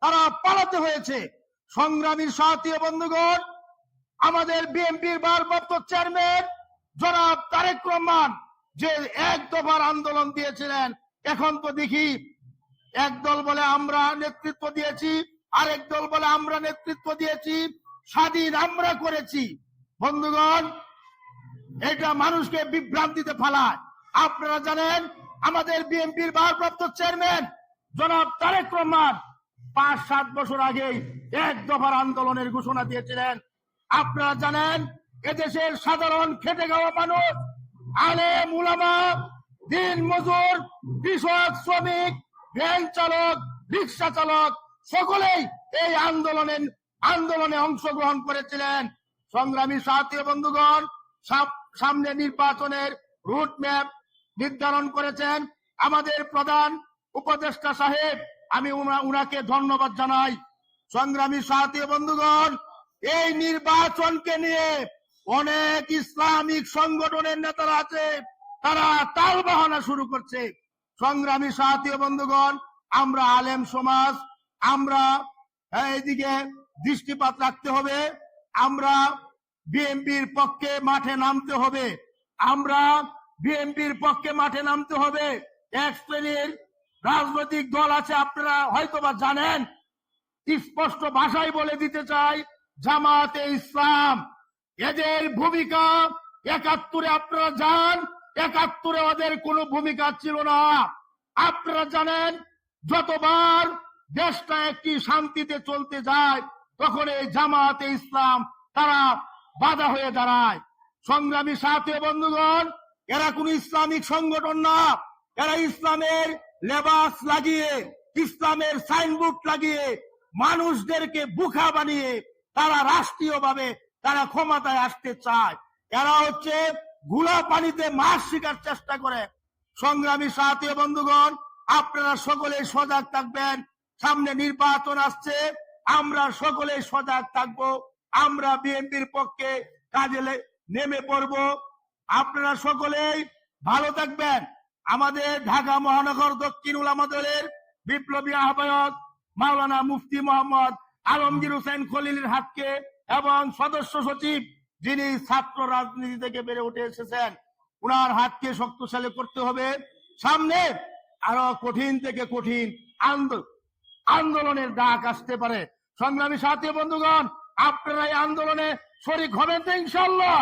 তারা পালাতে হয়েছে। সংগ্রামী সাথী বন্ধুগণ, আমাদের বিএনপির ভারপ্রাপ্ত চেয়ারম্যান জনাব তারেক রহমান যে এক দফার আন্দোলন দিয়েছিলেন, এখন তো দেখি একদল বলে আমরা নেতৃত্ব দিয়েছি, আরেক দল বলে আমরা নেতৃত্ব দিয়েছি, স্বাধীন আমরা করেছি। বন্ধুগণ, এটা মানুষকে বিভ্রান্তিতে ফেলায়। আপনারা জানেন আমাদের বিএনপির ভারপ্রাপ্ত চেয়ারম্যান জনাব তারেক রহমান 5-7 বছর আগেই এক দফার আন্দোলনের ঘোষণা দিয়েছিলেন। আপনারা জানেন এদেশের সাধারণ খেটে খাওয়া মানুষ, আলেম উলামা, দিন মজুর, কৃষক, শ্রমিক, ভ্যান চালক, রিক্সা চালক সকলেই এই আন্দোলনে অংশগ্রহণ করেছিলেন। সংগ্রামী সাথী বন্ধুগণ, সামনে নির্বাচনের রুটম্যাপ নির্ধারণ করেছেন আমাদের প্রধান উপদেষ্টা সাহেব, আমি উনাকে ধন্যবাদ জানাই। সংগ্রামী সাথী বন্ধুগণ, এই নির্বাচনকে নিয়ে অনেক ইসলামিক সংগঠনের নেতারা আছে, তারা তাল বাহানা শুরু করছে। সংগ্রামী সাথী বন্ধুগণ, আমরা আলেম সমাজ, আমরা এইদিকে দৃষ্টিপাত রাখতে হবে। আমরা বিএনপির পক্ষে মাঠে নামতে হবে, আমরা বিএনপির পক্ষে মাঠে নামতে হবে। এক শ্রেণীর রাজনৈতিক দল আছে, আপনারা হয়তোবা জানেন, স্পষ্ট ভাষায় বলে দিতে চাই, জামাতে ইসলাম। এদের ভূমিকা 71-এ আপনারা যান, 71-এ ওদের কোনো ভূমিকা ছিল না। আপনারা জানেন যতবার দেশটা একটি শান্তিতে চলতে যায় তখন এই জামাতে ইসলাম তারা বাধা হয়ে দাঁড়ায়। সংগ্রামী সাথী বন্ধুগণ, এরা কোন ইসলামিক সংগঠন না, এরা ইসলামের লেবাস লাগিয়ে, ইসলামের সাইনবোর্ড লাগিয়ে মানুষদেরকে বুকা বানিয়ে তারা রাষ্ট্রীয়ভাবে তারা ক্ষমতায় আসতে চায়। এরা হচ্ছে ঘোলা পানিতে মাছ শিকার চেষ্টা করে। সংগ্রামী সাথী বন্ধুগণ, আপনারা সকলে সজাগ থাকবেন। সামনে নির্বাচন আসছে, আমরা সকলে সজাগ থাকব। আমরা বিএনপির পক্ষে কাজে নেমে পড়ব। আপনারা সকলেই ভালো থাকবেন। আমাদের ঢাকা মহানগর দক্ষিণ উলামা দলের বিপ্লবী আহ্বায়ক মাওলানা মুফতি মোহাম্মদ আলমগীর হোসেন খলিলের হাতকে এবং সদস্য সচিব যিনি ছাত্র রাজনীতি থেকে বেড়ে উঠে এসেছেন, উনার হাতকে শক্তিশালী করতে হবে। সামনে আরো কঠিন থেকে কঠিন আন্দোলনের ডাক আসতে পারে। সংগ্রামী সাথী বন্ধুগণ, আপনারা এই আন্দোলনে শরীক হবেন তো ইনশাল্লাহ?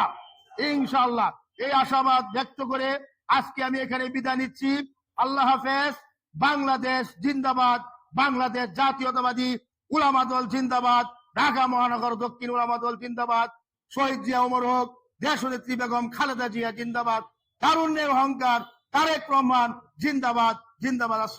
ইনশাল্লাহ, এই আশাবাদ ব্যক্ত করে আজকে আমি এখানে বিদায় নিচ্ছি। আল্লাহ হাফেজ। বাংলাদেশ জিন্দাবাদ, বাংলাদেশ জাতীয়তাবাদী উলামা দল জিন্দাবাদ, ঢাকা মহানগর দক্ষিণ উলামা দল জিন্দাবাদ, শহীদ জিয়া ওমর হক, দেশনেত্রী বেগম খালেদা জিয়া জিন্দাবাদ, তারুণ্যের অহংকার তারেক রহমান জিন্দাবাদ, জিন্দাবাদ।